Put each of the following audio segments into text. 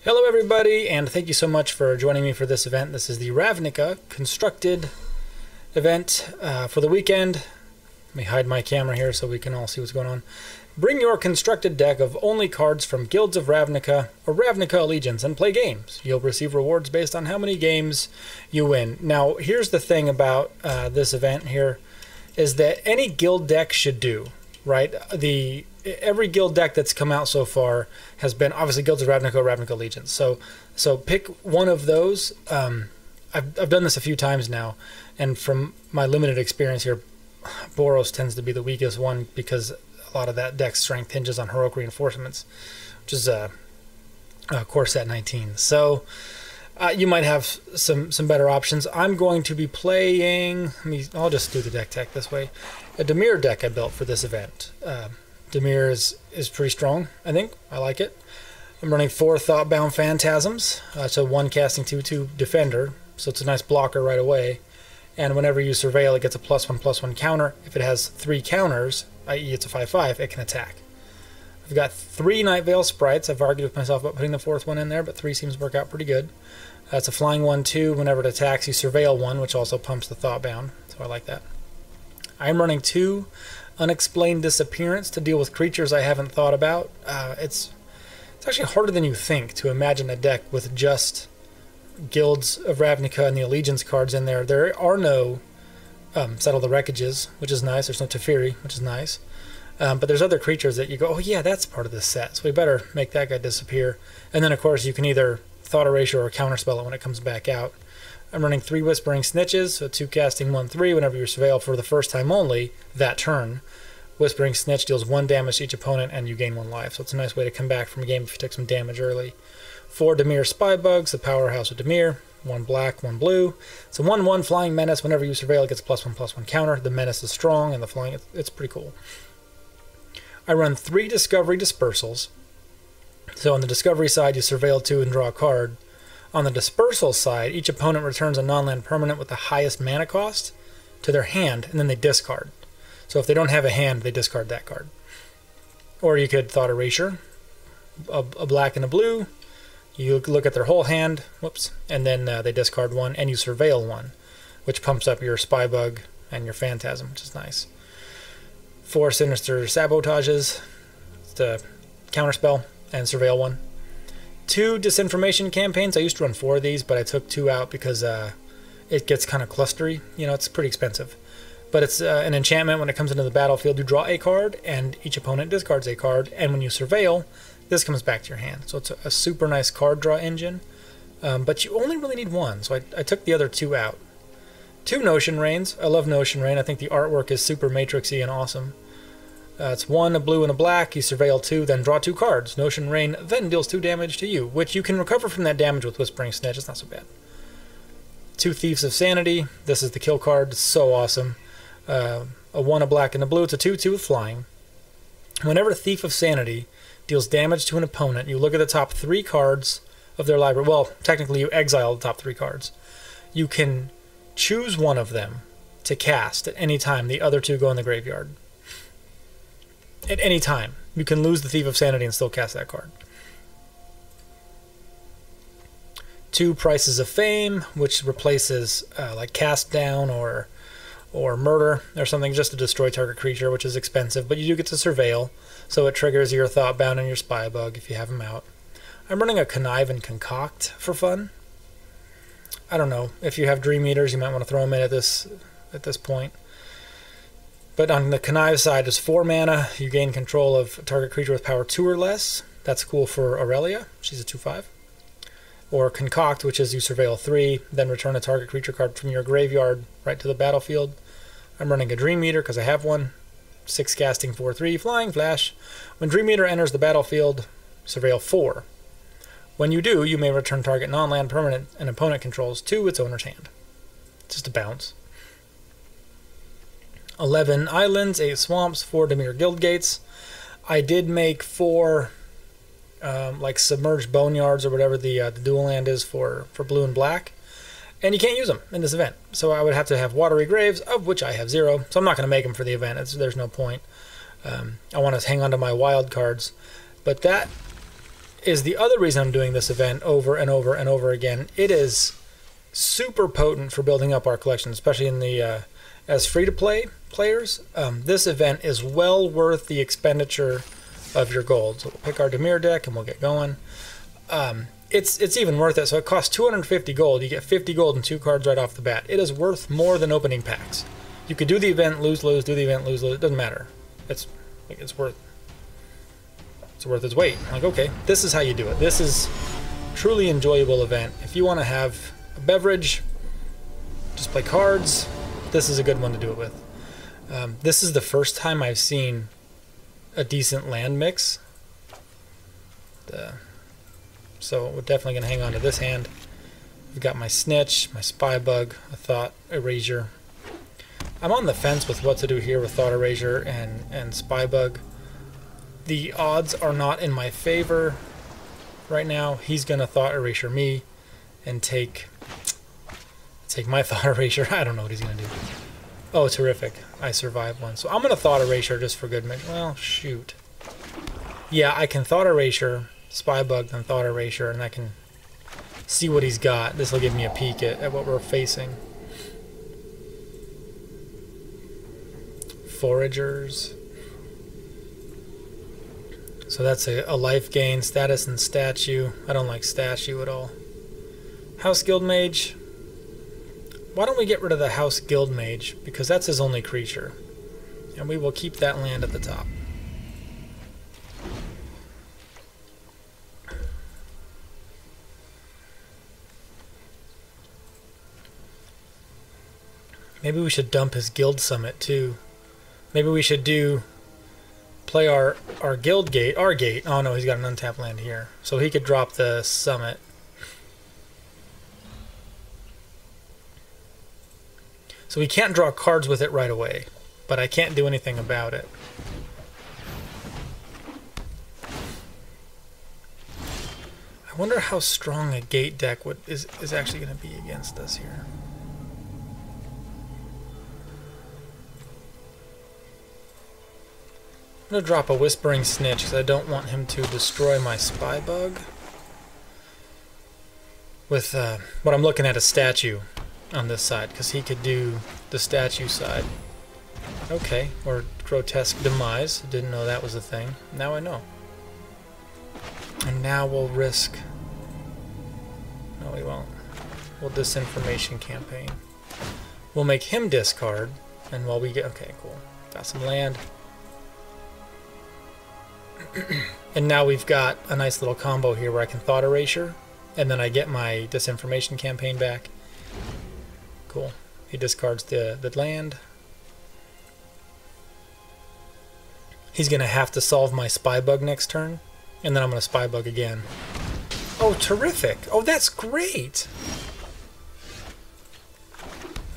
Hello everybody, and thank you so much for joining me for this event. This is the Ravnica constructed event for the weekend. Let me hide my camera here so we can all see what's going on. Bring your constructed deck of only cards from Guilds of Ravnica or Ravnica Allegiance and play games. You'll receive rewards based on how many games you win. Now, here's the thing about this event here, is that any guild deck should do, right? Every guild deck that's come out so far has been obviously Guilds of Ravnica, Ravnica Allegiance. So pick one of those. I've done this a few times now, and from my limited experience here, Boros tends to be the weakest one because a lot of that deck's strength hinges on heroic reinforcements, which is core set 19. So you might have some better options. I'm going to be playing. I'll just do the deck tech this way. A Dimir deck I built for this event. Dimir is pretty strong, I think. I like it. I'm running 4 Thoughtbound Phantasms. So 1 casting 2/2 defender. So it's a nice blocker right away. And whenever you surveil, it gets a +1/+1 counter. If it has 3 counters, i.e. it's a 5/5, it can attack. I've got 3 Night Veil Sprites. I've argued with myself about putting the 4th one in there, but 3 seems to work out pretty good. It's a flying 1/2. Whenever it attacks, you surveil 1, which also pumps the Thoughtbound. So I like that. I'm running 2 Unexplained Disappearance to deal with creatures I haven't thought about. It's actually harder than you think to imagine a deck with just Guilds of Ravnica and the Allegiance cards in there. There are no Settle the Wreckages, which is nice. There's no Teferi, which is nice. But there's other creatures that you go, oh yeah, that's part of this set, so we better make that guy disappear. And then, of course, you can either Thought Erasure or Counterspell it when it comes back out. I'm running 3 Whispering Snitches, so 2 casting 1/3 whenever you surveil for the first time only that turn. Whispering Snitch deals 1 damage to each opponent and you gain 1 life, so it's a nice way to come back from a game if you took some damage early. 4 Dimir Spybugs, the powerhouse of Dimir. 1 black, 1 blue. It's a 1/1 Flying Menace. Whenever you surveil, it gets a +1/+1 counter. The menace is strong and the flying, it's pretty cool. I run 3 Discovery Dispersals. So on the Discovery side, you surveil 2 and draw a card. On the Dispersal side, each opponent returns a non-land permanent with the highest mana cost to their hand, and then they discard. So if they don't have a hand, they discard that card. Or you could Thought Erasure, a black and a blue. You look at their whole hand, whoops, and then they discard 1, and you surveil 1, which pumps up your Spybug and your Phantasm, which is nice. 4 Sinister Sabotages, to counterspell and surveil 1. 2 Disinformation Campaigns. I used to run 4 of these, but I took 2 out because it gets kind of clustery. You know, it's pretty expensive. But it's an enchantment. When it comes into the battlefield, you draw a card, and each opponent discards a card. And when you surveil, this comes back to your hand. So it's a super nice card draw engine. But you only really need 1, so I took the other 2 out. 2 Notion Rains. I love Notion Rain. I think the artwork is super matrixy and awesome. It's 1, a blue, and a black. You surveil 2, then draw 2 cards. Notion Rain then deals 2 damage to you, which you can recover from that damage with Whispering Snitch. It's not so bad. 2 Thieves of Sanity. This is the kill card. It's so awesome. A 1, a black, and a blue. It's a 2/2 with flying. Whenever Thief of Sanity deals damage to an opponent, you look at the top 3 cards of their library. Well, technically you exile the top 3 cards. You can choose one of them to cast at any time. The other 2 go in the graveyard. At any time. You can lose the Thief of Sanity and still cast that card. 2 Prices of Fame, which replaces like Cast Down or Murder or something, just to destroy target creature, which is expensive, but you do get to surveil, so it triggers your Thoughtbound and your Spybug if you have them out. I'm running a Connive and Concoct for fun. I don't know, if you have Dream Eaters, you might want to throw them in at this point. But on the Connive side, is 4 mana. You gain control of a target creature with power 2 or less. That's cool for Aurelia. She's a 2/5. Or Concoct, which is you surveil 3, then return a target creature card from your graveyard right to the battlefield. I'm running a Dream Eater because I have one. 6 casting, 4/3, flying, flash. When Dream Eater enters the battlefield, surveil 4. When you do, you may return target non-land permanent an opponent controls to its owner's hand. Just a bounce. 11 Islands, 8 Swamps, 4 Dimir Guild Gates. I did make 4 like Submerged Boneyards or whatever the dual land is for blue and black. And you can't use them in this event. So I would have to have Watery Graves, of which I have 0. So I'm not going to make them for the event. There's no point. I want to hang on to my wild cards. But that is the other reason I'm doing this event over and over and over again. It is super potent for building up our collection, especially in the as free-to-play players. This event is well worth the expenditure of your gold. So we'll pick our Dimir deck and we'll get going. It's even worth it. So it costs 250 gold. You get 50 gold and 2 cards right off the bat. It is worth more than opening packs. You could do the event, lose, do the event, lose. It doesn't matter. It's worth its weight. Like, okay, this is how you do it. This is truly enjoyable event. If you want to have a beverage, just play cards, this is a good one to do it with. This is the first time I've seen a decent land mix. So we're definitely going to hang on to this hand. We've got my Snitch, my Spy Bug, a Thought Erasure. I'm on the fence with what to do here with Thought Erasure and Spy Bug. The odds are not in my favor right now. He's going to Thought Erasure me and take my Thought Erasure. I don't know what he's going to do. Oh, terrific. I survived one. So I'm going to Thought Erasure just for good measure. Well, shoot. Yeah, I can Thought Erasure, Spy Bug, then Thought Erasure, and I can see what he's got. This will give me a peek at what we're facing. Foragers. So that's a life gain, status, and statue. I don't like statue at all. House Guild Mage. Why don't we get rid of the House Guild Mage? Because that's his only creature. And we will keep that land at the top. Maybe we should dump his Guild Summit too. Maybe we should play our Guild Gate, our gate. Oh no, he's got an untapped land here. So he could drop the Summit. So we can't draw cards with it right away, but I can't do anything about it. I wonder how strong a gate deck is actually going to be against us here. I'm going to drop a Whispering Snitch because I don't want him to destroy my Spy Bug. With what I'm looking at, a statue on this side, because he could do the statue side. Okay, or Grotesque Demise. Didn't know that was a thing. Now I know. And now we'll risk... No, we won't. We'll Disinformation Campaign. We'll make him discard, and while we get... Okay, cool. Got some land. And now we've got a nice little combo here where I can Thought Erasure, and then I get my Disinformation Campaign back. Cool. He discards the land. He's going to have to solve my Spy Bug next turn, and then I'm going to Spy Bug again. Oh, terrific! Oh, that's great!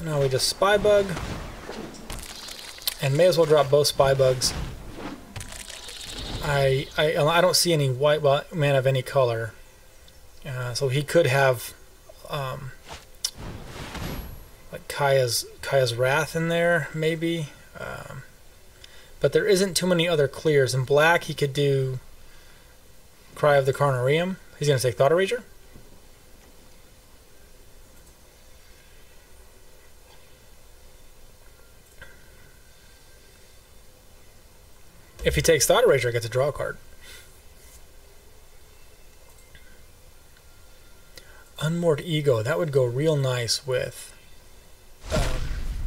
Now we just Spy Bug, and may as well drop both Spy Bugs. I don't see any white mana of any color, so he could have like Kaya's Wrath in there, maybe. But there isn't too many other clears. In black, he could do Cry of the Carnarium. He's going to take Thought Erasure. If he takes Thought Erasure, I get to draw a card. Unmoored Ego. That would go real nice with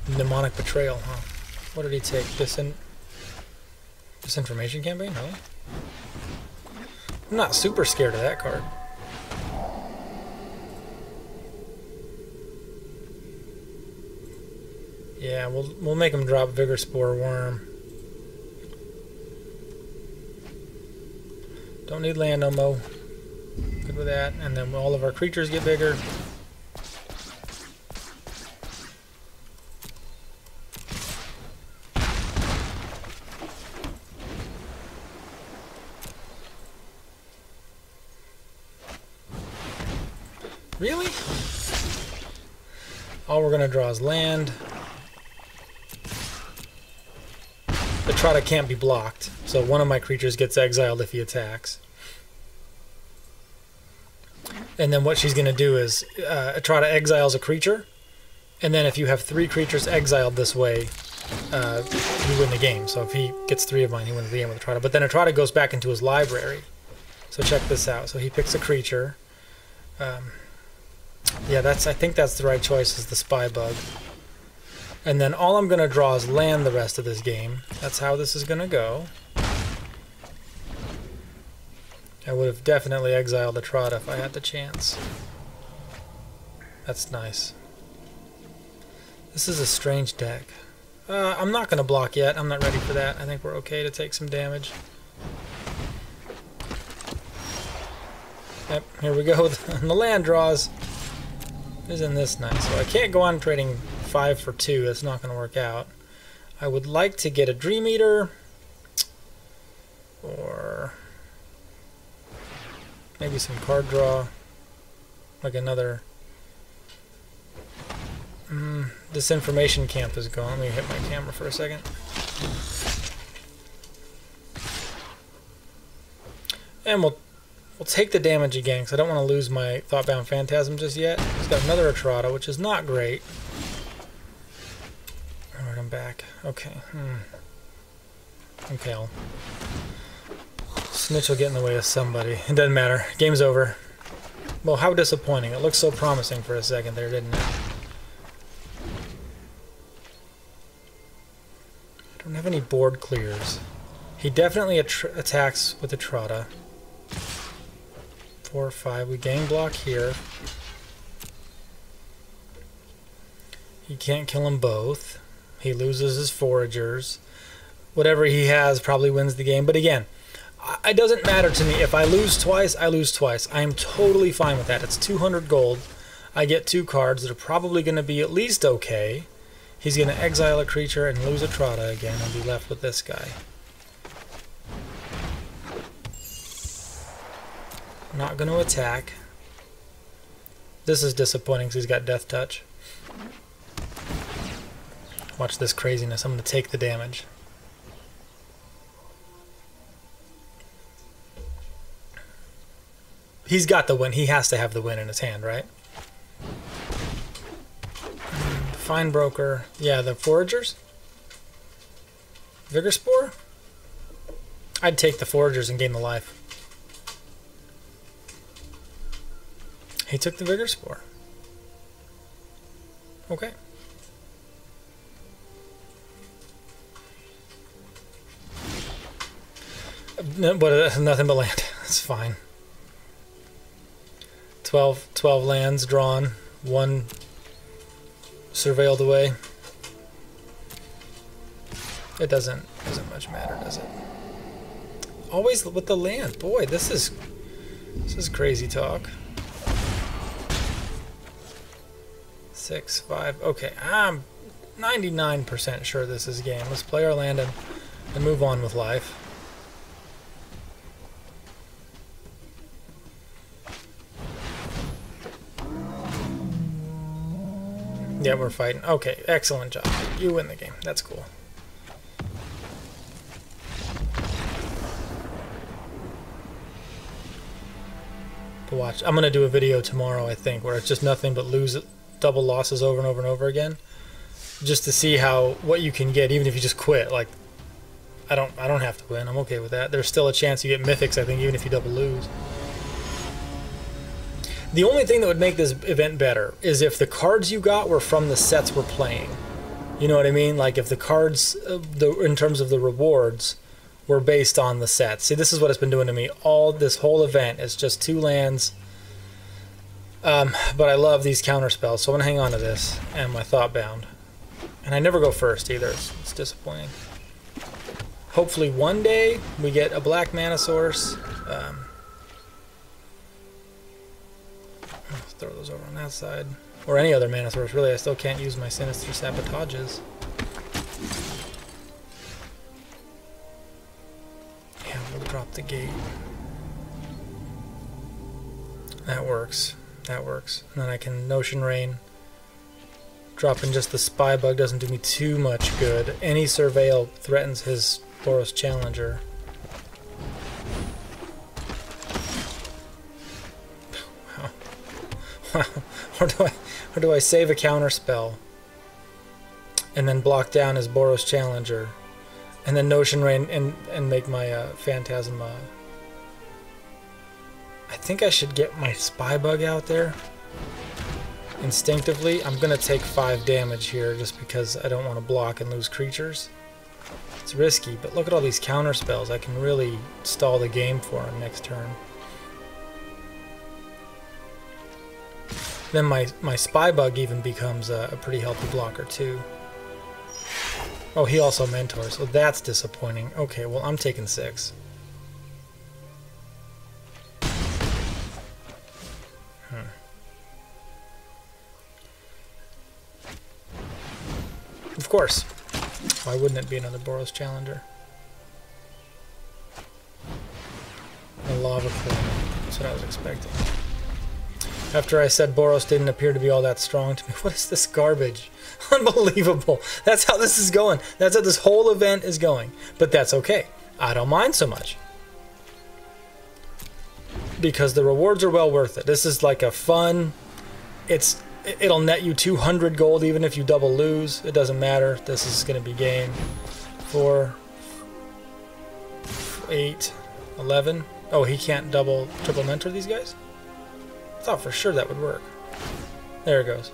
Mnemonic Betrayal, huh? What did he take? Disinformation Campaign? No. I'm not super scared of that card. Yeah, we'll make him drop Vigor Spore Worm. Don't need land no more. Good with that. And then all of our creatures get bigger. Really? All we're going to draw is land. The Trotta can't be blocked, so one of my creatures gets exiled if he attacks. And then what she's going to do is try to exiles a creature. And then if you have 3 creatures exiled this way, you win the game. So if he gets 3 of mine, he wins the game with Atrada. But then Atrada goes back into his library. So check this out. So he picks a creature. Yeah, I think that's the right choice, is the Spy Bug. And then all I'm going to draw is land the rest of this game. That's how this is going to go. I would have definitely exiled Atrada if I had the chance. That's nice. This is a strange deck. I'm not going to block yet. I'm not ready for that. I think we're okay to take some damage. Yep, here we go. The land draws. Isn't this nice? So I can't go on trading 5 for 2. That's not going to work out. I would like to get a Dream Eater. Or maybe some card draw. Like another... this information camp is gone. Let me hit my camera for a second. And we'll take the damage again, because I don't want to lose my Thoughtbound Phantasm just yet. He's got another Atrada, which is not great. Alright, I'm back. Okay. Okay, Snitch will get in the way of somebody. It doesn't matter. Game's over. Well, how disappointing. It looked so promising for a second there, didn't it? I don't have any board clears. He definitely attacks with Atrada. 4 or 5. We gang block here. He can't kill them both. He loses his foragers. Whatever he has probably wins the game. But again, it doesn't matter to me. If I lose twice, I lose twice. I am totally fine with that. It's 200 gold. I get 2 cards that are probably going to be at least okay. He's going to exile a creature and lose Atrada again and be left with this guy. Not going to attack. This is disappointing because he's got Death Touch. Watch this craziness. I'm going to take the damage. He's got the win. He has to have the win in his hand, right? Fine Broker. Yeah, the Foragers. Vigor Spore? I'd take the Foragers and gain the life. He took the Vigor Spore. Okay. But nothing but land. It's fine. 12 lands drawn. 1 surveilled away. It doesn't much matter, does it? Always with the land. Boy, this is crazy talk. 6, 5. Okay, I'm 99% sure this is game. Let's play our land and move on with life. Yeah, we're fighting. Okay, excellent job. You win the game. That's cool. But watch. I'm going to do a video tomorrow, I think, where it's just nothing but double losses over and over and over again. Just to see what you can get, even if you just quit. Like, I don't have to win. I'm okay with that. There's still a chance you get mythics, I think, even if you double lose. The only thing that would make this event better is if the cards you got were from the sets we're playing. You know what I mean? Like if the cards, in terms of the rewards, were based on the sets. See, this is what it's been doing to me. This whole event is just 2 lands. But I love these counter spells, so I'm going to hang on to this and my Thoughtbound. And I never go first either. It's disappointing. Hopefully one day we get a black mana source. Throw those over on that side. Or any other mana source. Really, I still can't use my Sinister Sabotages. Yeah, we'll drop the gate. That works. That works. And then I can Notion Rain. Dropping just the Spy Bug doesn't do me too much good. Any Surveil threatens his Boros Challenger. Wow. or do I save a counter spell and then block down his Boros Challenger and then Notion Rain and make my Phantasm. I think I should get my Spy Bug out there. Instinctively, I'm gonna take 5 damage here just because I don't want to block and lose creatures. It's risky, but look at all these counter spells. I can really stall the game for him next turn. Then my Spy Bug even becomes a pretty healthy blocker too. Oh, he also mentors, so that's disappointing. Okay, well, I'm taking 6. Of course. Why wouldn't it be another Boros Challenger? A Lava Coin. That's what I was expecting. After I said Boros didn't appear to be all that strong to me. What is this garbage? Unbelievable. That's how this is going. That's how this whole event is going. But that's okay. I don't mind so much. Because the rewards are well worth it. This is like a fun... It'll net you 200 gold even if you double lose. It doesn't matter. This is going to be game 4, 8, 11. Oh, he can't triple mentor these guys? I thought for sure that would work. There it goes.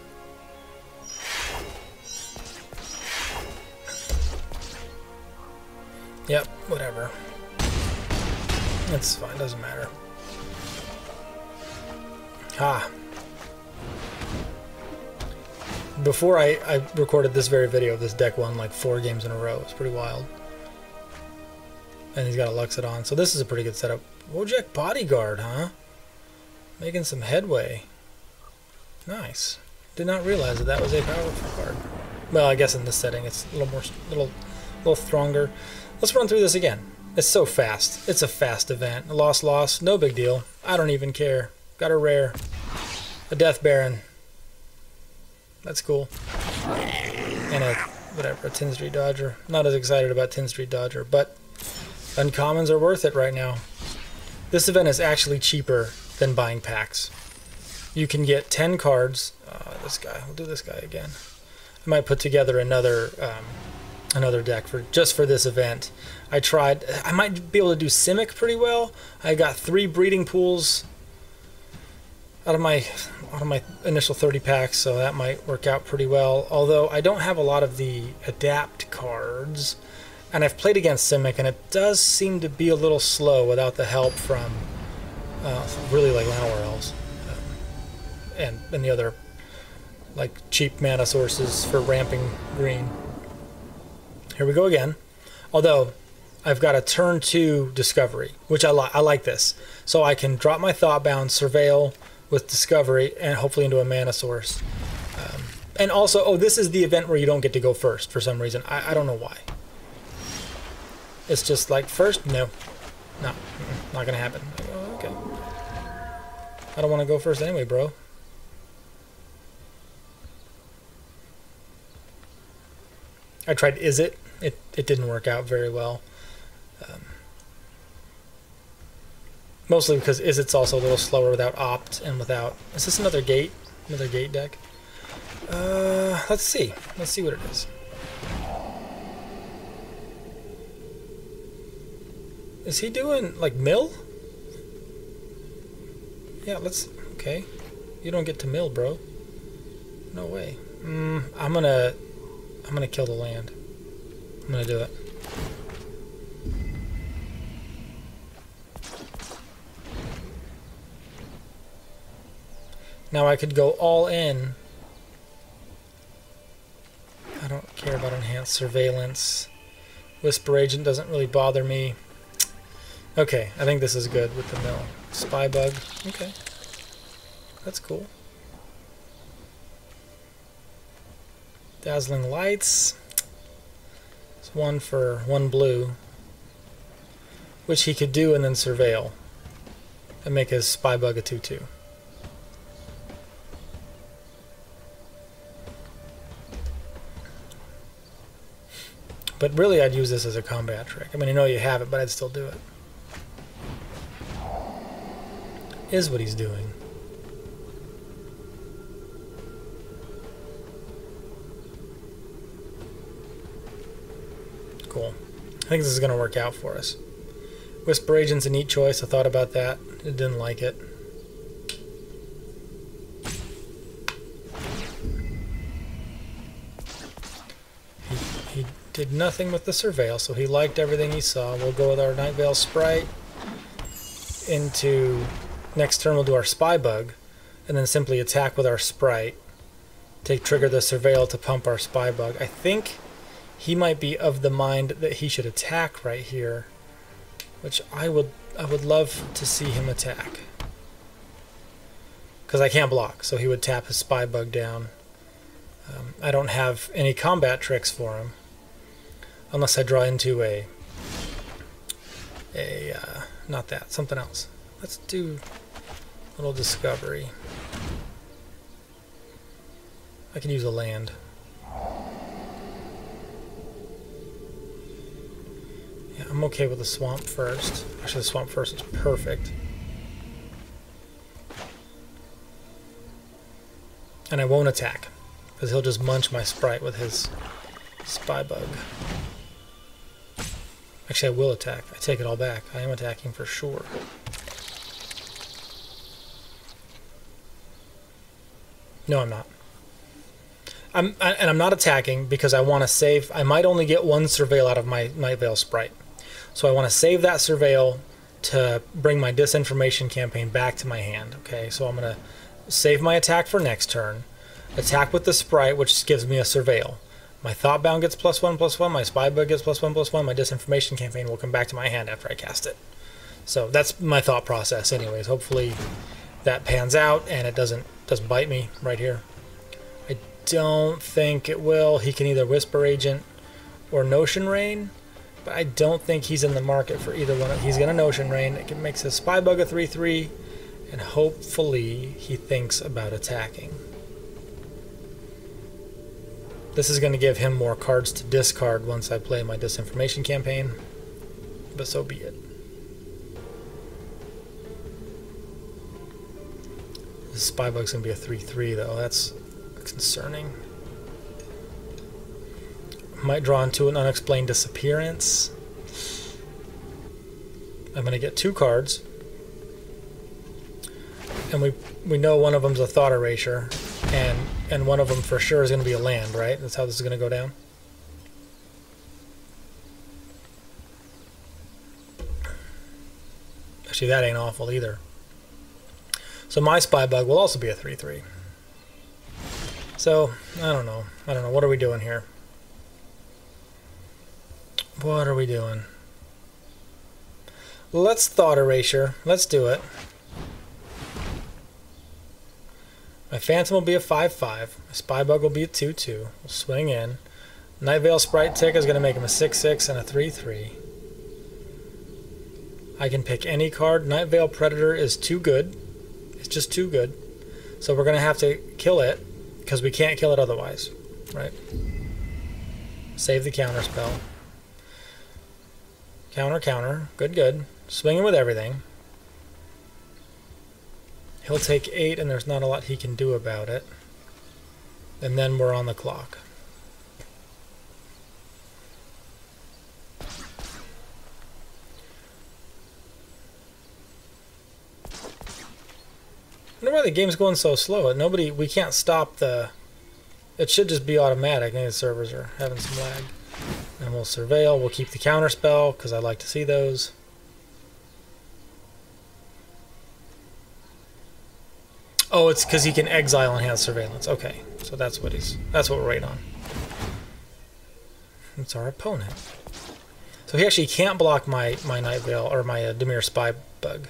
Yep, whatever. It's fine, doesn't matter. Ah. Before I recorded this very video, this deck won like 4 games in a row. It's pretty wild. And he's got a Luxodon, so this is a pretty good setup. Wojak Bodyguard, huh? Making some headway. Nice. Did not realize that was a powerful card. Well, I guess in this setting it's a little stronger. Let's run through this again. It's so fast. It's a fast event. A loss, no big deal. I don't even care. Got a rare. A Death Baron. That's cool. And a Tin Street Dodger. Not as excited about Tin Street Dodger, but uncommons are worth it right now. This event is actually cheaper than buying packs. You can get 10 cards. This guy. We'll do this guy again. I might put together another deck just for this event. I tried. I might be able to do Simic pretty well. I got 3 breeding pools out of my initial 30 packs, so that might work out pretty well. Although I don't have a lot of the adapt cards, and I've played against Simic, and it does seem to be a little slow without the help from really like Llanowar Elves and the other like cheap mana sources for ramping green. Here we go again. Although I've got a turn 2 Discovery, which I like this, so I can drop my Thoughtbound, Surveil with Discovery, and hopefully into a mana source. And also, oh, this is the event where you don't get to go first for some reason. I don't know why. It's just like, first? No. No. Not gonna happen. Oh, okay. I don't want to go first anyway, bro. I tried Is It? It didn't work out very well. Mostly because Is It's also a little slower without Opt and without... Is this another gate? Another gate deck? Let's see. Let's see what it is. Is he doing, like, mill? Yeah, let's... Okay. You don't get to mill, bro. No way. I'm gonna kill the land. I'm gonna do it. Now I could go all in. I don't care about enhanced surveillance. Whisper Agent doesn't really bother me. Okay, I think this is good with the mill. Spy Bug. Okay. That's cool. Dazzling Lights. It's 1 for 1 blue. Which he could do and then Surveil. And make his Spy Bug a 2/2. But really, I'd use this as a combat trick. I mean, I know you have it, but I'd still do it. Is what he's doing. Cool. I think this is going to work out for us. Whisper Agent's a neat choice. I thought about that. I didn't like it. He did nothing with the Surveil, so he liked everything he saw. We'll go with our Night Veil Sprite into... Next turn we'll do our Spy Bug, and then simply attack with our Sprite. Trigger the Surveil to pump our Spy Bug. I think he might be of the mind that he should attack right here, which I would love to see him attack. Because I can't block, so he would tap his Spy Bug down. I don't have any combat tricks for him, unless I draw into not that, something else. Let's do a little discovery. I could use a land. Yeah, I'm okay with the swamp first. Actually, the swamp first is perfect. And I won't attack, because he'll just munch my Sprite with his Spy Bug. Actually, I will attack. I take it all back. I am attacking for sure. No, I'm not. And I'm not attacking because I want to save. I might only get one Surveil out of my Night Veil Sprite. So I want to save that Surveil to bring my Disinformation campaign back to my hand. Okay, so I'm going to save my attack for next turn. Attack with the Sprite, which gives me a Surveil. My Thoughtbound gets +1/+1. My Spy Bug gets +1/+1. My Disinformation campaign will come back to my hand after I cast it. So that's my thought process anyways. Hopefully that pans out and it doesn't bite me right here. I don't think it will. He can either Whisper Agent or Notion Rain, but I don't think he's in the market for either one. He's going to Notion Rain. It makes his Spy Bug a 3/3, and hopefully he thinks about attacking. This is going to give him more cards to discard once I play my Disinformation campaign, but so be it. The Spy Bug's going to be a 3/3 though. That's concerning. Might draw into an Unexplained Disappearance. I'm going to get 2 cards. And we know one of them's a Thought Erasure. And one of them for sure is going to be a land, right? That's how this is going to go down. Actually, that ain't awful either. So my Spy Bug will also be a 3/3. So, I don't know. What are we doing here? What are we doing? Let's Thought Erasure. Let's do it. My Phantom will be a 5/5. My Spy Bug will be a 2/2. We'll swing in. Night Veil Sprite Tick is going to make him a 6/6 and a 3/3. I can pick any card. Night Veil Predator is too good. It's just too good. So we're going to have to kill it, because we can't kill it otherwise. Right? Save the counter spell. Counter, counter. Good, good. Swinging with everything. He'll take 8, and there's not a lot he can do about it. And then we're on the clock. I wonder why the game's going so slow. We can't stop the... It should just be automatic. Maybe the servers are having some lag. And we'll Surveil. We'll keep the counter spell, because I like to see those. Oh, it's because he can exile and has surveillance. Okay, so that's what we're waiting on. It's our opponent. So he actually can't block my Night Veil or my Dimir Spy Bug.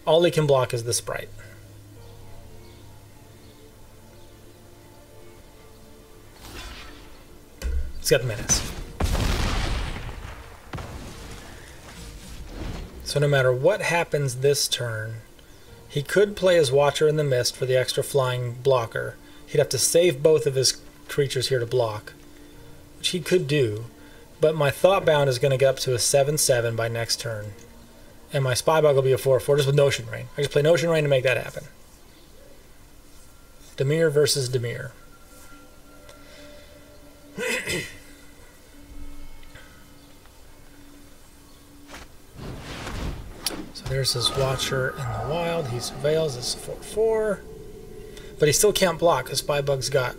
All he can block is the Sprite. He's got Menace. So no matter what happens this turn, he could play his Watcher in the Mist for the extra flying blocker. He'd have to save both of his creatures here to block, which he could do, but my Thoughtbound is going to get up to a 7/7 by next turn, and my Spy Bug will be a 4/4 just with Notion Rain. I just play Notion Rain to make that happen. Dimir versus Dimir. There's his Watcher in the wild. He surveils. It's 4/4. But he still can't block because Spybug's got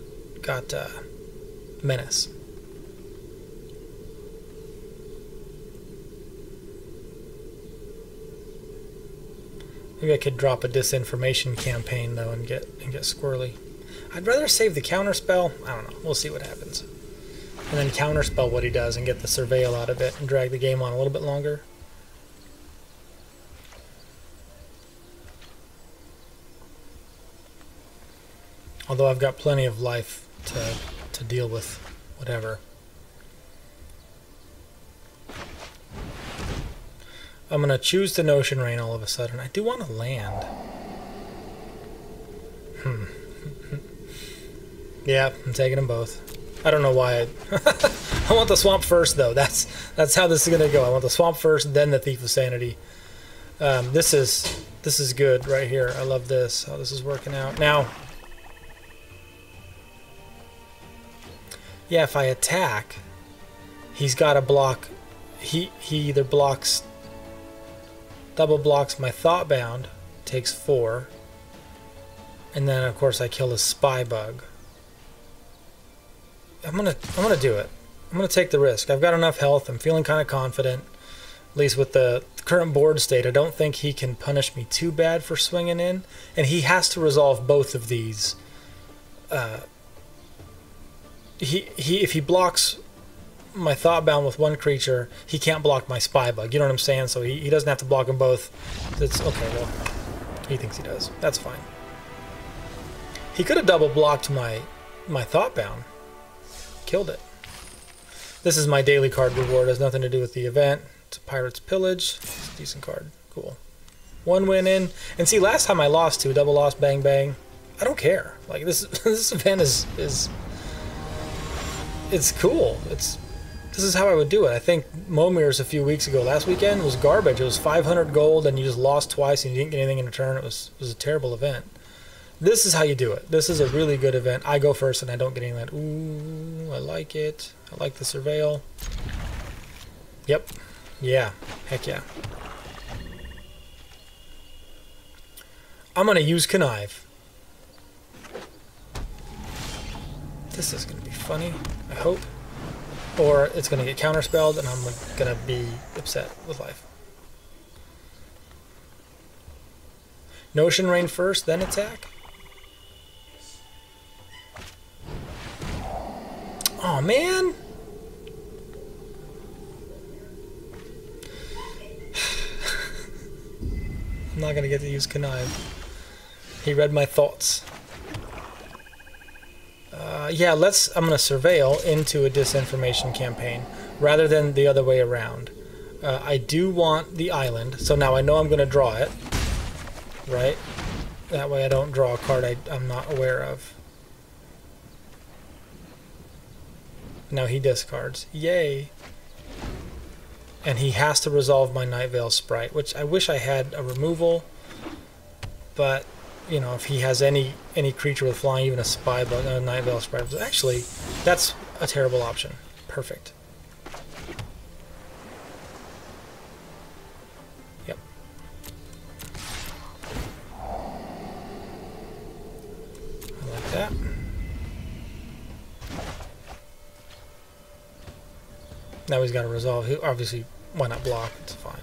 Menace. Maybe I could drop a disinformation campaign though and get squirrely. I'd rather save the counterspell. I don't know. We'll see what happens. And then counterspell what he does and get the surveil out of it and drag the game on a little bit longer. Although I've got plenty of life to deal with whatever. I'm going to choose the Notion Rain all of a sudden. I do want to land. Yeah, I'm taking them both. I don't know why. I want the Swamp first, though. That's how this is going to go. I want the Swamp first, then the Thief of Sanity. This is good right here. I love this. How this is working out. Now, yeah, if I attack, he's got to block. He either double blocks my Thoughtbound, takes 4, and then of course I kill his Spybug. I'm gonna do it. I'm gonna take the risk. I've got enough health. I'm feeling kind of confident, at least with the current board state. I don't think he can punish me too bad for swinging in, and he has to resolve both of these. If he blocks my Thoughtbound with one creature, he can't block my Spybug. You know what I'm saying? So he doesn't have to block them both. It's okay. Well, he thinks he does. That's fine. He could have double blocked my Thoughtbound. Killed it. This is my daily card reward. It has nothing to do with the event. It's a Pirate's Pillage. It's a decent card. Cool. One win in. And see, last time I lost to double loss, bang bang. I don't care. Like this event is it's cool. This is how I would do it. I think Momir's a few weeks ago, last weekend, was garbage. It was 500 gold and you just lost twice and you didn't get anything in return. It was a terrible event. This is how you do it. This is a really good event. I go first and I don't get any of that. Ooh, I like it. I like the surveil. Yep. Yeah. Heck yeah. I'm going to use Connive. This is going to be funny, I hope. Or it's going to get counterspelled and I'm going to be upset with life. Notion Rain first, then attack. Oh man! I'm not going to get to use Connive. He read my thoughts. Yeah, I'm going to surveil into a disinformation campaign rather than the other way around. I do want the island, so now I know I'm going to draw it, right? That way I don't draw a card I'm not aware of. Now he discards. Yay! And he has to resolve my Night Veil Sprite, which I wish I had a removal, but you know, if he has any creature with flying, even a Spybug, a Night Veil Sprite, actually, that's a terrible option. Perfect. Yep. I like that. Now he's got to resolve. He obviously, why not block? It's fine.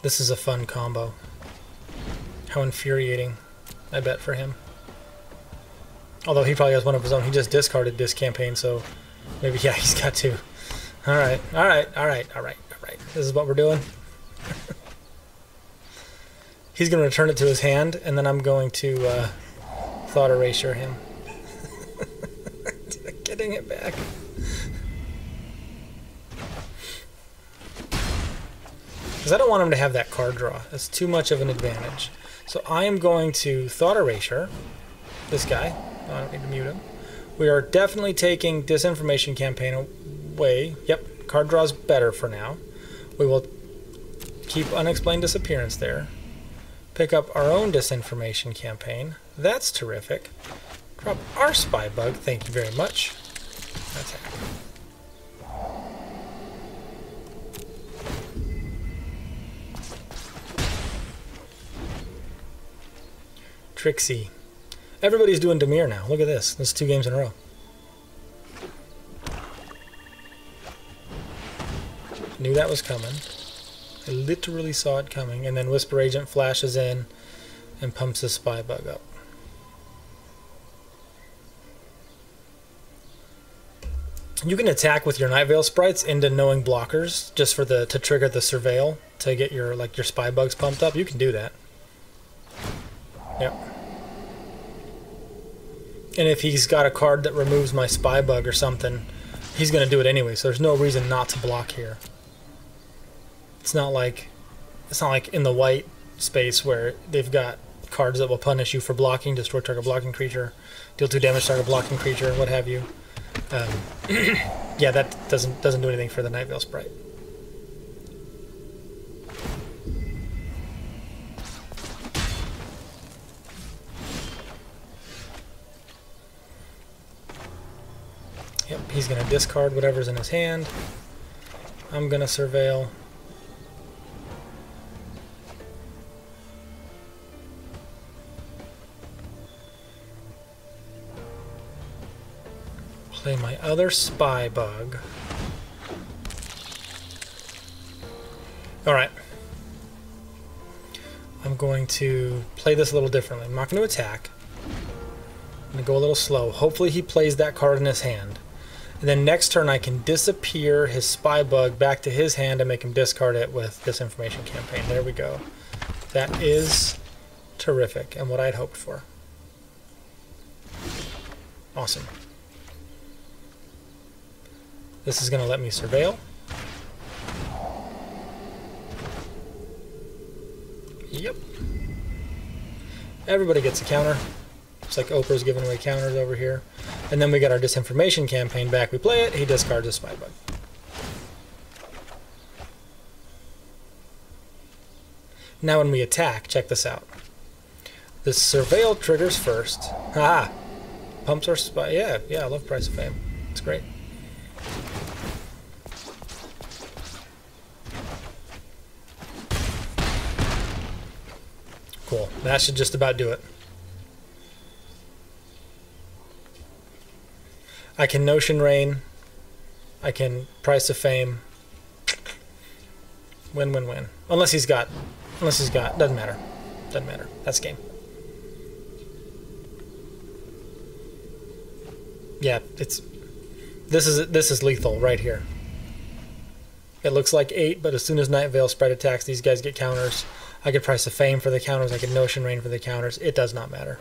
This is a fun combo. How infuriating, I bet, for him. Although he probably has one of his own. He just discarded this campaign, so maybe, yeah, he's got to. Alright, alright, alright, alright, alright. This is what we're doing. He's going to return it to his hand, and then I'm going to Thought Erasure him. Getting it back. Because I don't want him to have that card draw. That's too much of an advantage. So I am going to Thought Erasure this guy. I don't need to mute him. We are definitely taking Disinformation Campaign away. Yep, card draw's better for now. We will keep Unexplained Disappearance there. Pick up our own Disinformation Campaign. That's terrific. Drop our spy bug, thank you very much. Attack. Trixie. Everybody's doing Dimir now. Look at this. This is 2 games in a row. Knew that was coming. I literally saw it coming. And then Whisper Agent flashes in and pumps his spy bug up. You can attack with your Night Veil sprites into knowing blockers just for to trigger the surveil to get your your spy bugs pumped up. You can do that. Yep. And if he's got a card that removes my spy bug or something, he's going to do it anyway, so there's no reason not to block here. It's not like in the white space where they've got cards that will punish you for blocking, destroy target blocking creature, deal 2 damage to target blocking creature, what have you. Yeah, that doesn't do anything for the Night Veil sprite. Yep, he's going to discard whatever's in his hand. I'm going to surveil. Play my other spy bug. Alright. I'm going to play this a little differently. I'm not going to attack. I'm going to go a little slow. Hopefully he plays that card in his hand. And then next turn I can disappear his spy bug back to his hand and make him discard it with Disinformation Campaign. There we go. That is terrific and what I'd hoped for. Awesome. This is going to let me surveil. Yep. Everybody gets a counter. It's like Oprah's giving away counters over here. And then we got our Disinformation Campaign back. We play it, he discards a spy bug. Now when we attack, check this out. The surveil triggers first. Haha! Pumps our spy. Yeah, I love Price of Fame. It's great. Cool. That should just about do it. I can Notion Rain. I can Price of Fame. Win, win, win. Unless he's got, doesn't matter. Doesn't matter. That's game. Yeah, this is lethal right here. It looks like 8, but as soon as Night Veil Sprite attacks, these guys get counters. I could Price of Fame for the counters. I could Notion Rain for the counters. It does not matter.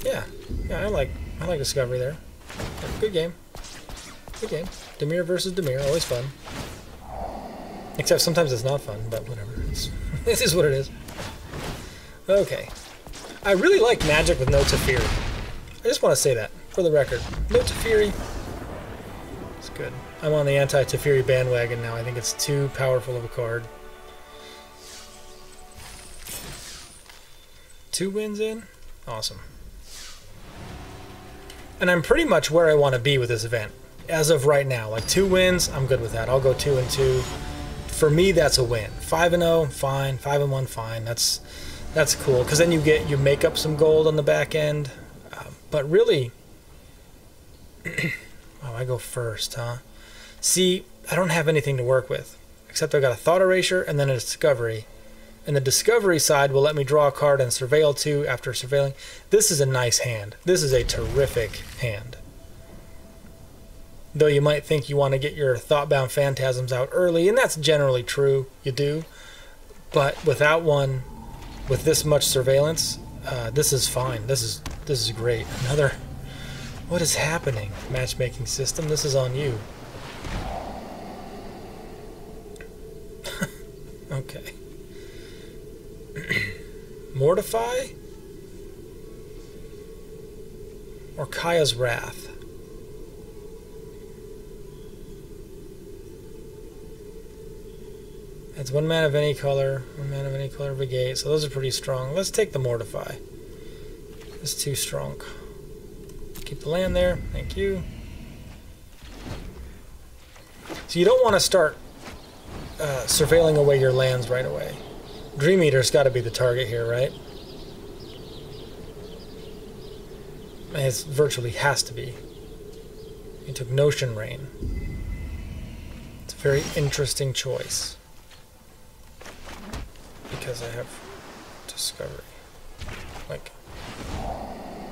Yeah, I like Discovery there. Good game. Good game. Dimir versus Dimir, always fun. Except sometimes it's not fun, but whatever. This is what it is. Okay. I really like Magic with no Teferi. I just want to say that, for the record. No Teferi. It's good. I'm on the anti-Teferi bandwagon now. I think it's too powerful of a card. 2 wins in? Awesome. And I'm pretty much where I want to be with this event. As of right now, like 2 wins, I'm good with that. I'll go 2-2. For me, that's a win. 5-0, fine. 5-1, fine. That's cool because then you make up some gold on the back end. But really, oh, I go first, huh? See, I don't have anything to work with except I've got a Thought Erasure and then a Discovery. And the Discovery side will let me draw a card and surveil 2 after surveilling. This is a nice hand. This is a terrific hand. Though you might think you want to get your Thoughtbound Phantasms out early, and that's generally true, you do. But without one, with this much surveillance, this is fine. This is great. Another, what is happening? Matchmaking system, this is on you. Okay. Mortify or Kaya's Wrath? It's 1 mana of any color, 1 mana of any color of a gate, so those are pretty strong. Let's take the Mortify. It's too strong. Keep the land there, thank you. So you don't want to start surveilling away your lands right away. Dream Eater's got to be the target here, right? It virtually has to be. He took Notion Rain. It's a very interesting choice. Because I have Discovery. Like,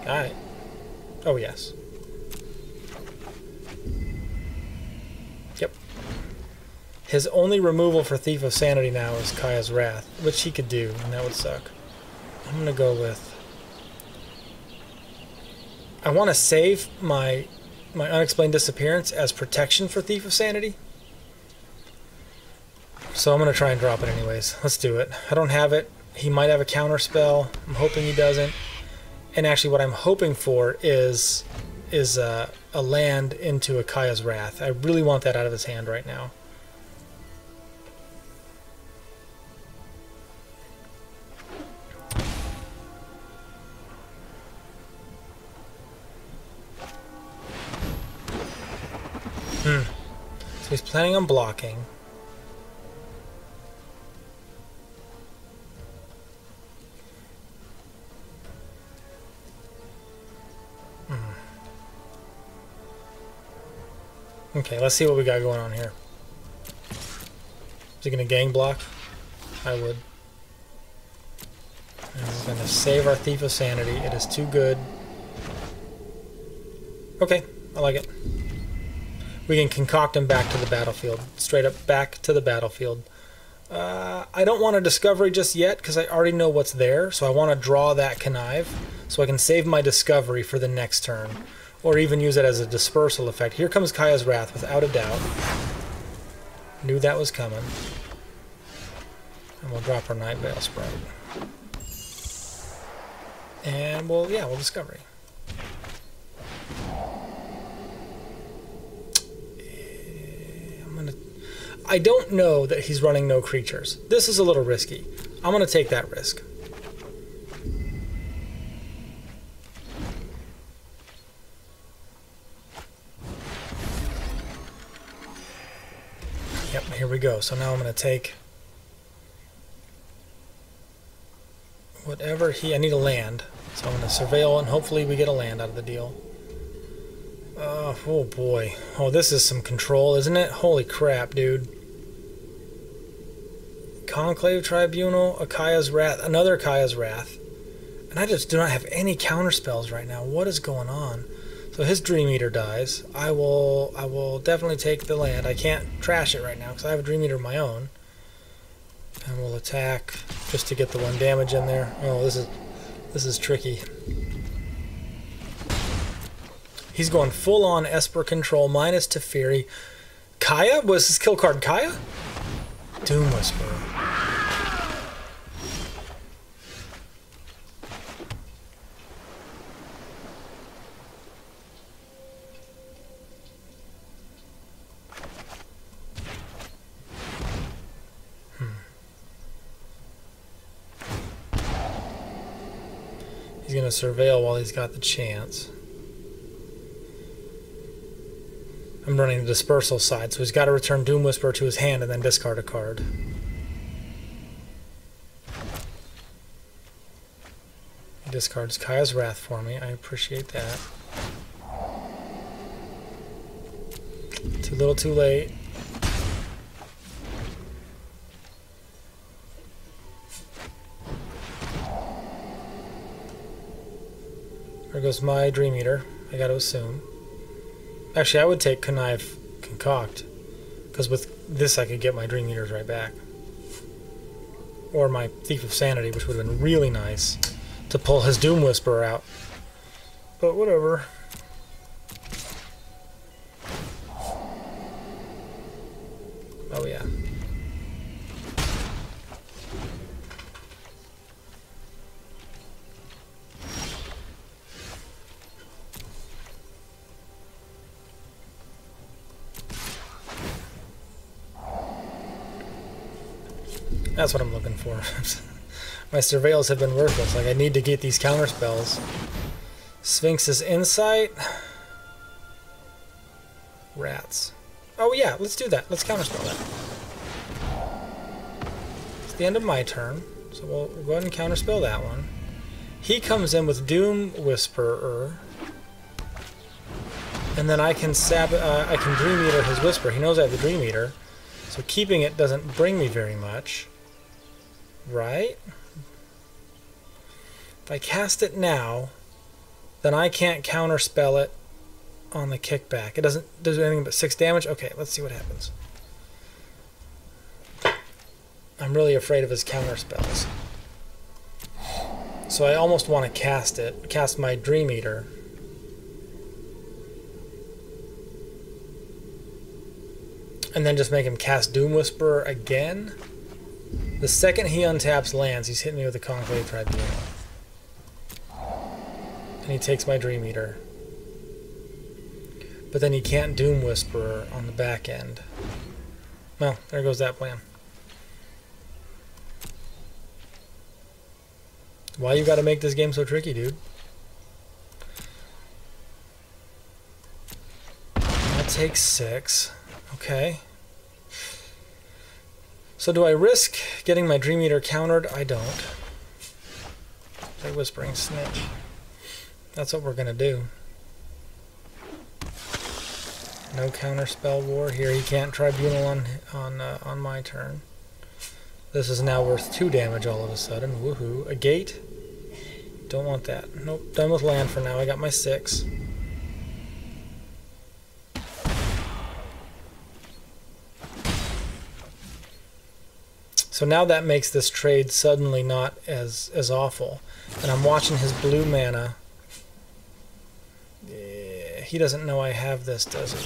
alright. Oh, yes. Yep. His only removal for Thief of Sanity now is Kaya's Wrath, which he could do, and that would suck. I'm gonna go with... I want to save my Unexplained Disappearance as protection for Thief of Sanity. So I'm going to try and drop it anyways. Let's do it. I don't have it. He might have a counter spell. I'm hoping he doesn't. And actually what I'm hoping for is a land into a Kaya's Wrath. I really want that out of his hand right now. So he's planning on blocking. Okay, let's see what we got going on here. Is he going to gang block? I would. And he's going to save our Thief of Sanity. It is too good. Okay, I like it. We can concoct him back to the battlefield. Straight up back to the battlefield. I don't want a Discovery just yet because I already know what's there. So I want to draw that Connive so I can save my Discovery for the next turn. Or even use it as a dispersal effect. Here comes Kaya's Wrath, without a doubt. Knew that was coming. And we'll drop our Night Veil Sprite. And we'll Discovery. I don't know that he's running no creatures. This is a little risky. I'm going to take that risk. Yep, here we go. So now I'm going to take whatever I need a land. So I'm going to surveil and hopefully we get a land out of the deal. Oh boy. Oh, this is some control, isn't it? Holy crap, dude. Conclave Tribunal, a Kaya's Wrath, another Kaya's Wrath. And I just do not have any counter spells right now. What is going on? So his Dream Eater dies. I will definitely take the land. I can't trash it right now because I have a Dream Eater of my own. And we'll attack just to get the 1 damage in there. Oh, this is tricky. He's going full on Esper control minus Teferi. Kaya? Was his kill card Kaya? Doom Whisperer. He's going to surveil while he's got the chance. I'm running the dispersal side, so he's got to return Doom Whisperer to his hand and then discard a card. He discards Kaya's Wrath for me. I appreciate that. Too little, too late. There goes my Dream Eater, I gotta assume. Actually, I would take Connive Concoct, because with this I could get my Dream Eaters right back. Or my Thief of Sanity, which would have been really nice to pull his Doom Whisperer out. But whatever. Oh yeah. That's what I'm looking for. My surveils have been worthless. Like, I need to get these counter spells. Sphinx's Insight. Rats. Oh yeah, let's do that. Let's counterspell that. It's the end of my turn, so we'll go ahead and counterspell that one. He comes in with Doom Whisperer, and then I can Dream Eater his Whisper. He knows I have the Dream Eater, so keeping it doesn't bring me very much, right? If I cast it now, then I can't counterspell it on the kickback. It doesn't do anything but 6 damage. Okay, let's see what happens. I'm really afraid of his counter spells. So I almost want to cast my Dream Eater. And then just make him cast Doom Whisperer again. The second he untaps lands, he's hitting me with a Conclave Tribunal. And he takes my Dream Eater. But then he can't Doom Whisperer on the back end. Well, there goes that plan. Why you gotta make this game so tricky, dude? That takes 6. Okay. So do I risk getting my Dream Eater countered? I don't. Play Whispering Snitch. That's what we're gonna do. No counter spell war here. He can't Tribunal on my turn. This is now worth 2 damage all of a sudden. Woohoo! A gate. Don't want that. Nope. Done with land for now. I got my 6. So now that makes this trade suddenly not as awful. And I'm watching his blue mana. He doesn't know I have this, does he?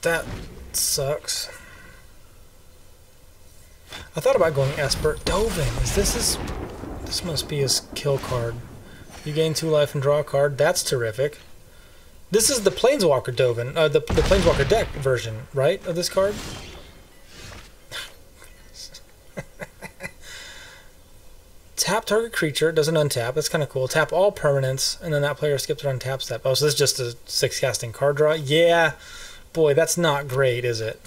That sucks. I thought about going Esper. Dovin! This must be his kill card. You gain 2 life and draw a card. That's terrific. This is the Planeswalker Dovin, the Planeswalker deck version, right, of this card? Tap target creature, doesn't untap, that's kind of cool. Tap all permanents, and then that player skips or untaps that. Oh, so this is just a 6 casting card draw? Yeah, boy, that's not great, is it?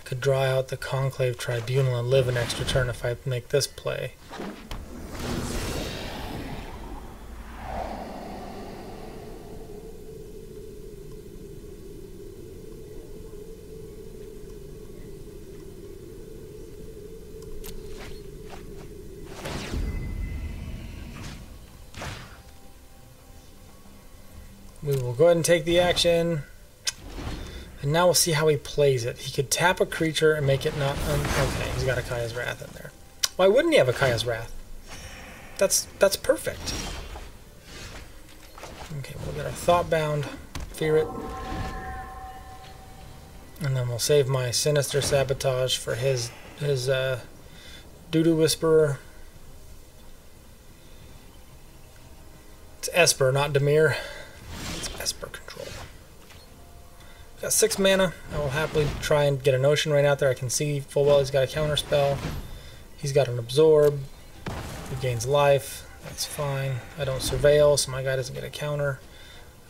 Could draw out the Conclave Tribunal and live an extra turn if I make this play. We will go ahead and take the action. And now we'll see how he plays it. He could tap a creature and make it not... okay, he's got a Kaya's Wrath in there. Why wouldn't he have a Kaya's Wrath? That's perfect. Okay, we'll get our Thoughtbound, Fear It. And then we'll save my Sinister Sabotage for his Doo-Doo Whisperer. It's Esper, not Dimir. It's Esper control. Got 6 mana. I will happily try and get an Ocean Rain out there. I can see full well he's got a counter spell. He's got an Absorb. He gains life. That's fine. I don't Surveil, so my guy doesn't get a counter.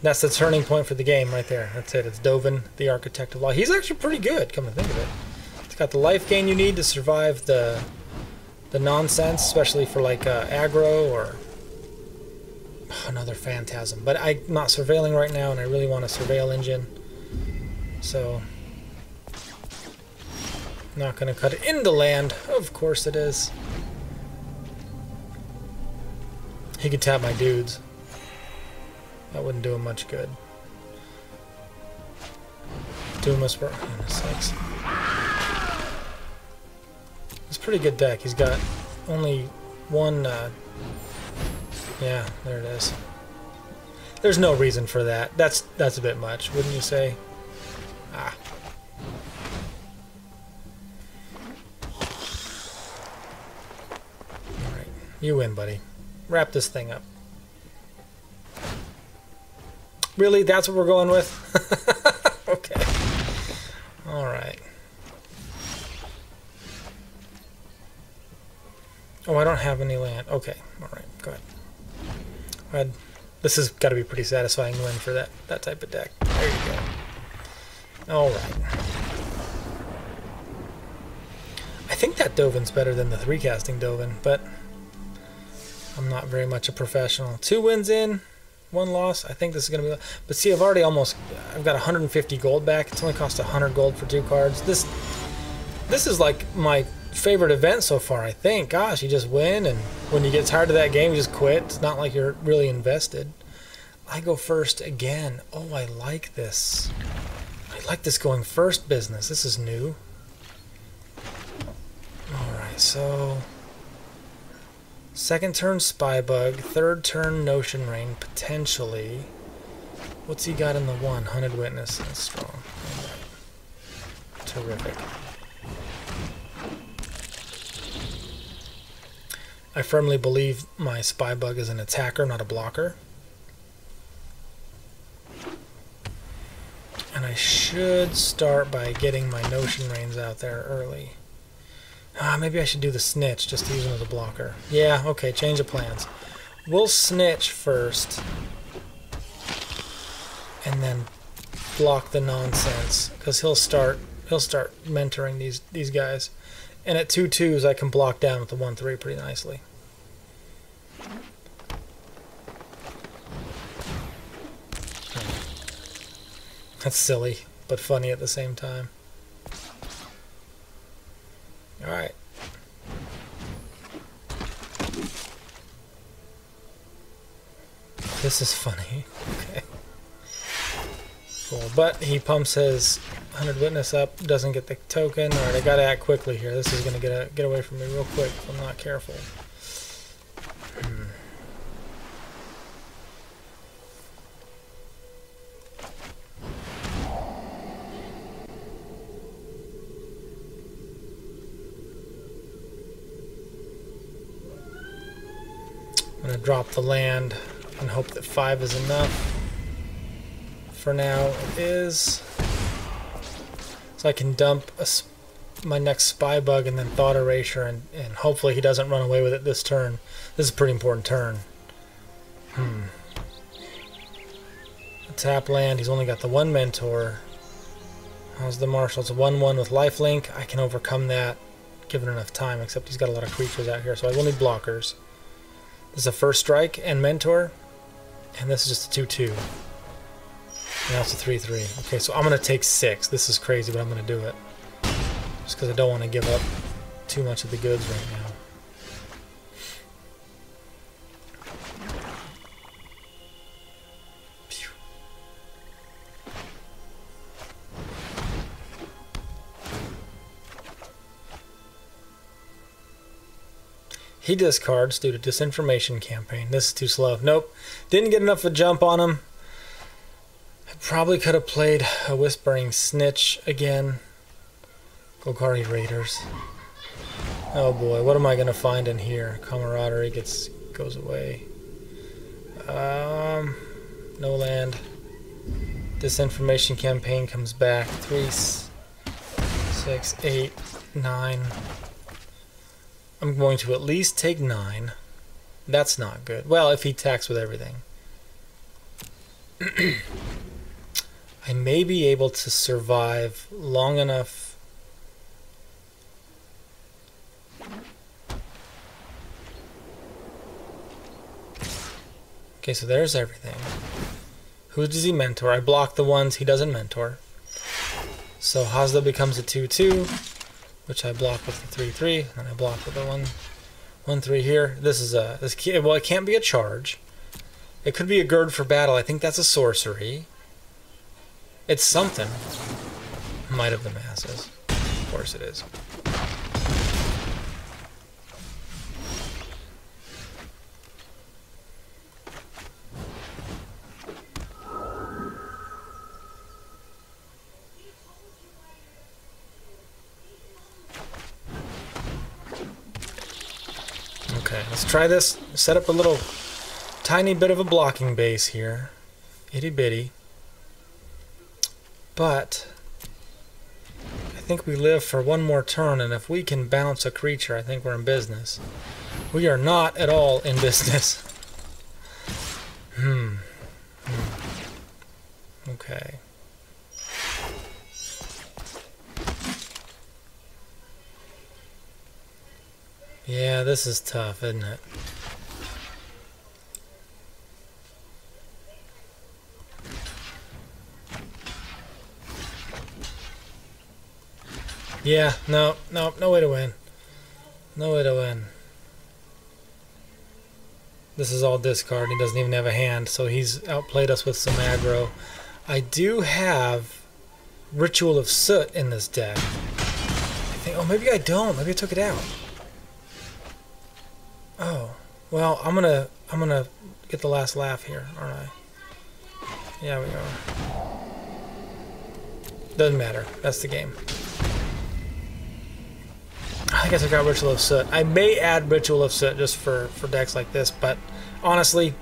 That's the turning point for the game right there. That's it. It's Dovin, the Architect of Law. He's actually pretty good, come to think of it. It's got the life gain you need to survive the nonsense, especially for like aggro or another Phantasm. But I'm not surveilling right now, and I really want a Surveil engine. So, not going to cut it into land. Of course it is. He could tap my dudes. That wouldn't do him much good. Doom Whisperer. Oh, It's a pretty good deck. He's got only one... yeah, there it is. There's no reason for that. That's a bit much, wouldn't you say? Ah. Alright, you win, buddy. Wrap this thing up. Really? That's what we're going with? Okay. Alright. Oh, I don't have any land. Okay, alright, go ahead. This has got to be pretty satisfying win for that type of deck. There you go. Alright. I think that Dovin's better than the 3-casting Dovin, but I'm not very much a professional. 2 wins in, 1 loss. I think this is going to be... But see, I've got 150 gold back. It's only cost 100 gold for 2 cards. This is like my favorite event so far, I think. Gosh, you just win, and when you get tired of that game, you just quit. It's not like you're really invested. I go first again. Oh, I like this. I like this going first business. This is new. Alright, so... Second turn Spybug, third turn Notion Rain, potentially. What's he got in the 1? Hunted Witness. That's strong. Right. Terrific. I firmly believe my Spybug is an attacker, not a blocker. And I should start by getting my Notion Rains out there early. Maybe I should do the Snitch, just to use him as a blocker. Yeah, okay, change of plans. We'll Snitch first, and then block the nonsense, because he'll start mentoring these guys. And at 2/2s, I can block down with the 1/3 pretty nicely. That's silly, but funny at the same time. Alright. This is funny. Okay. Cool. But he pumps his 100 Witness up, doesn't get the token. Alright, I gotta act quickly here. This is gonna get away from me real quick if I'm not careful. I'm going to drop the land and hope that 5 is enough. For now, it is. So I can dump my next Spybug and then Thought Erasure, and hopefully he doesn't run away with it this turn. This is a pretty important turn. A tap land, he's only got the 1 Mentor. How's the Marshal? It's a 1/1 with lifelink. I can overcome that given enough time, except he's got a lot of creatures out here, so I will need blockers. This is a first strike and Mentor, and this is just a 2/2. Now it's a 3/3. Okay, so I'm going to take 6. This is crazy, but I'm going to do it. Just because I don't want to give up too much of the goods right now. Phew. He discards due to Disinformation Campaign. This is too slow. Nope. Didn't get enough of a jump on him. I probably could have played a Whispering Snitch again. Golgari Raiders. Oh boy, what am I going to find in here? Camaraderie goes away. No land. Disinformation Campaign comes back. 3, 6, 8, 9. I'm going to at least take 9. That's not good. Well, if he attacks with everything. I may be able to survive long enough. Okay, so there's everything. Who does he mentor? I block the ones he doesn't mentor. So Hazda becomes a 2/2, which I block with the 3/3, and I block with the 1/3 here. This is well, it can't be a charge. It could be a Gird for Battle. I think that's a sorcery. It's something. Might of the Masses. Of course it is. Okay, let's try this. Set up a little tiny bit of a blocking base here. Itty bitty. But I think we live for one more turn, and if we can bounce a creature, I think we're in business. We are not at all in business. Okay. Yeah, this is tough, isn't it? Yeah, no way to win. No way to win. This is all discard. He doesn't even have a hand, so he's outplayed us with some aggro. I do have Ritual of Soot in this deck. I think, oh, maybe I don't. Maybe I took it out. Oh, well, I'm gonna get the last laugh here, aren't I? Yeah, we are. Doesn't matter. That's the game. I guess I got Ritual of Soot. I may add Ritual of Soot just for decks like this, but honestly,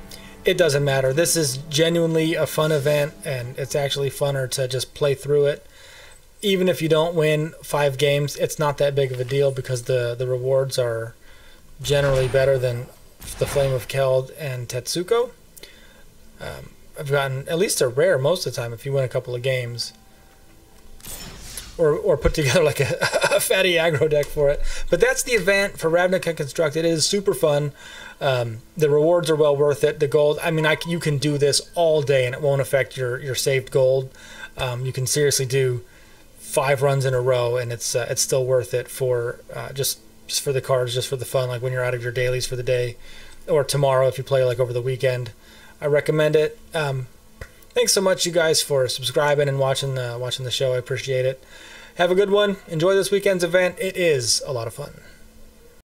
it doesn't matter. This is genuinely a fun event, and it's actually funner to just play through it. Even if you don't win 5 games, it's not that big of a deal because the rewards are generally better than the Flame of Keld and Tetsuko. I've gotten at least a rare most of the time if you win a couple of games. Or put together like a fatty aggro deck for it. But that's the event for Ravnica Constructed. It is super fun. The rewards are well worth it. The gold, I mean, you can do this all day and it won't affect your saved gold. You can seriously do 5 runs in a row and it's still worth it for just for the cards, just for the fun, like when you're out of your dailies for the day, or tomorrow if you play like over the weekend. I recommend it. Thanks so much, you guys, for subscribing and watching the show. I appreciate it. Have a good one. Enjoy this weekend's event. It is a lot of fun.